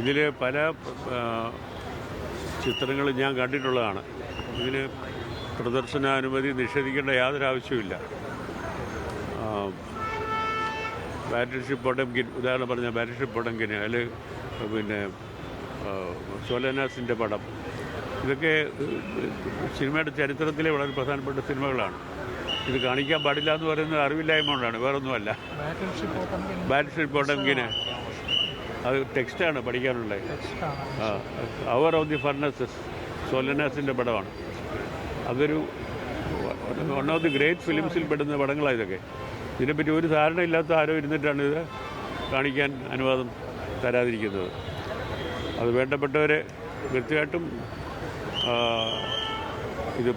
ഇതിൽ പല ചിത്രങ്ങൾ ഞാൻ കണ്ടിട്ടുള്ളതാണ്. ഇതിന് പ്രദർശനാനുമതി നിഷേധിക്കേണ്ട യാതൊരു ആവശ്യമില്ല. ബാറ്റിൽഷിപ്പ് പൊട്ടംകിൻ ഉദാഹരണം പറഞ്ഞാൽ ബാറ്റിൽഷിപ്പ് പൊട്ടംകിൻ, അതിൽ പിന്നെ സോലനാസിൻ്റെ പടം, ഇതൊക്കെ സിനിമയുടെ ചരിത്രത്തിലെ വളരെ പ്രധാനപ്പെട്ട സിനിമകളാണ്. ഇത് കാണിക്കാൻ പാടില്ല എന്ന് പറയുന്നത് അറിവില്ലായ്മ കൊണ്ടാണ്, വേറൊന്നുമല്ല. ബാറ്റിൽഷിപ്പ് പൊട്ടംകിന് അത് ടെക്സ്റ്റാണ് പഠിക്കാനുള്ളത്. അവർ ഓഫ് ദി ഫർണസസ്, സോലനാസിൻ്റെ പടമാണ്. അതൊരു വൺ ഓഫ് ദി ഗ്രേറ്റ് ഫിലിംസിൽ പെടുന്ന പടങ്ങളാണ് ഇതൊക്കെ. ഇതിനെപ്പറ്റി ഒരു ധാരണയില്ലാത്ത ആരോ ഇരുന്നിട്ടാണ് ഇത് കാണിക്കാൻ അനുവാദം തരാതിരിക്കുന്നത്. അത് വേണ്ടപ്പെട്ടവരെ കൃത്യമായിട്ടും ഇത്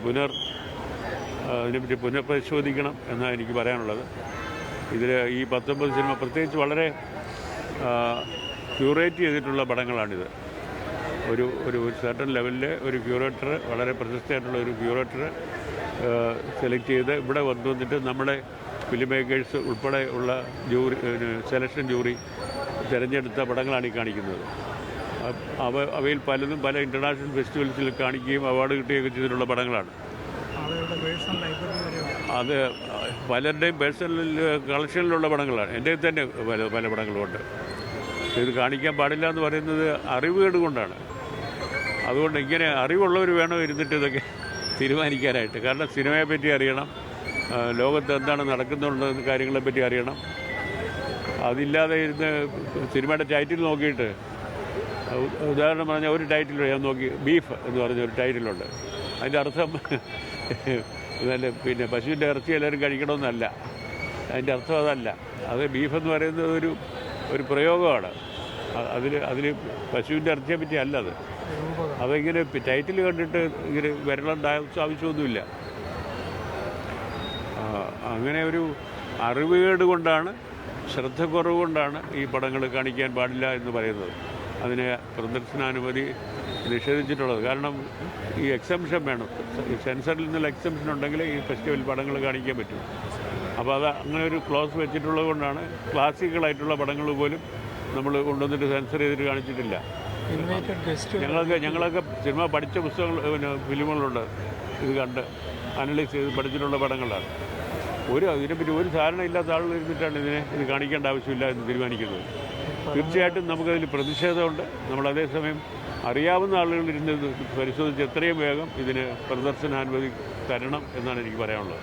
ഇതിനെപ്പറ്റി പുനഃപരിശോധിക്കണം എന്നാണ് എനിക്ക് പറയാനുള്ളത്. ഇതിൽ ഈ 19 സിനിമ പ്രത്യേകിച്ച് വളരെ ക്യൂറേറ്റ് ചെയ്തിട്ടുള്ള പടങ്ങളാണിത്. ഒരു സർട്ടൺ ലെവലിൽ ഒരു ക്യൂറേറ്റർ, വളരെ പ്രശസ്തമായിട്ടുള്ള ഒരു ക്യൂറേറ്റർ സെലക്ട് ചെയ്ത് ഇവിടെ വന്നിട്ട് നമ്മുടെ ഫിലിം മേക്കേഴ്സ് ഉൾപ്പെടെ ഉള്ള സെലക്ഷൻ ജൂറി തിരഞ്ഞെടുത്ത പടങ്ങളാണ് ഈ കാണിക്കുന്നത്. അവയിൽ പലതും പല ഇൻ്റർനാഷണൽ ഫെസ്റ്റിവൽസിൽ കാണിക്കുകയും അവാർഡ് കിട്ടുകയൊക്കെ ചെയ്തിട്ടുള്ള പടങ്ങളാണ്. അത് പലരുടെയും പേഴ്സണൽ കളക്ഷനിലുള്ള പടങ്ങളാണ്. എൻ്റെ തന്നെ പല പടങ്ങളുമുണ്ട്. ഇത് കാണിക്കാൻ പാടില്ല എന്ന് പറയുന്നത് അറിവുകേട് കൊണ്ടാണ്. അതുകൊണ്ട് ഇങ്ങനെ അറിവുള്ളവർ വേണം ഇരുന്നിട്ട് ഇതൊക്കെ തീരുമാനിക്കാനായിട്ട്. കാരണം സിനിമയെ പറ്റി അറിയണം, ലോകത്ത് എന്താണ് നടക്കുന്നുണ്ടെന്ന കാര്യങ്ങളെപ്പറ്റി അറിയണം. അതില്ലാതെ ഇരുന്ന് സിനിമയുടെ ടൈറ്റിൽ നോക്കിയിട്ട്, ഉദാഹരണം പറഞ്ഞാൽ ഒരു ടൈറ്റിൽ ഞാൻ നോക്കി, ബീഫ് എന്ന് പറഞ്ഞ ഒരു ടൈറ്റിലുണ്ട്. അതിൻ്റെ അർത്ഥം പിന്നെ പശുവിൻ്റെ ഇറച്ചി എല്ലാവരും കഴിക്കണമെന്നല്ല. അതിൻ്റെ അർത്ഥം അതല്ല. അത് ബീഫെന്ന് പറയുന്നത് ഒരു പ്രയോഗമാണ്. അതിൽ പശുവിൻ്റെ ഇറച്ചിയെ പറ്റി അല്ല അത്. അതിങ്ങനെ ടൈറ്റിൽ കണ്ടിട്ട് ഇങ്ങനെ വരേണ്ട ആവശ്യമൊന്നുമില്ല. അങ്ങനെ ഒരു അറിവുകേട് കൊണ്ടാണ്, ശ്രദ്ധക്കുറവ് കൊണ്ടാണ് ഈ പടങ്ങൾ കാണിക്കാൻ പാടില്ല എന്ന് പറയുന്നത്. അതിന് പ്രദർശനാനുമതി നിഷേധിച്ചിട്ടുള്ളത്. കാരണം ഈ എക്സംഷൻ വേണം. സെൻസറിൽ നിന്നുള്ള എക്സംഷൻ ഉണ്ടെങ്കിൽ ഈ ഫെസ്റ്റിവൽ പടങ്ങൾ കാണിക്കാൻ പറ്റും. അപ്പോൾ അത് അങ്ങനെ ഒരു ക്ലോസ് വെച്ചിട്ടുള്ളത് കൊണ്ടാണ് ക്ലാസിക്കലായിട്ടുള്ള പടങ്ങൾ പോലും നമ്മൾ കൊണ്ടുവന്നിട്ട് സെൻസർ ചെയ്തിട്ട് കാണിച്ചിട്ടില്ല. ഞങ്ങളൊക്കെ സിനിമ പഠിച്ച പുസ്തകങ്ങൾ, ഫിലിമുകളുണ്ട്. ഇത് കണ്ട് അനലൈസ് ചെയ്ത് പഠിച്ചിട്ടുള്ള പടങ്ങളാണ്. ഇതിനെപ്പറ്റി ഒരു ധാരണ ഇല്ലാത്ത ആളുകൾ ഇരുന്നിട്ടാണ് ഇത് കാണിക്കേണ്ട ആവശ്യമില്ല എന്ന് തീരുമാനിക്കുന്നത്. തീർച്ചയായിട്ടും നമുക്കതിൽ പ്രതിഷേധമുണ്ട്. നമ്മൾ അതേസമയം അറിയാവുന്ന ആളുകൾ ഇരുന്ന് പരിശോധിച്ച് എത്രയും വേഗം ഇതിന് പ്രദർശനാനുമതി തരണം എന്നാണ് എനിക്ക് പറയാനുള്ളത്.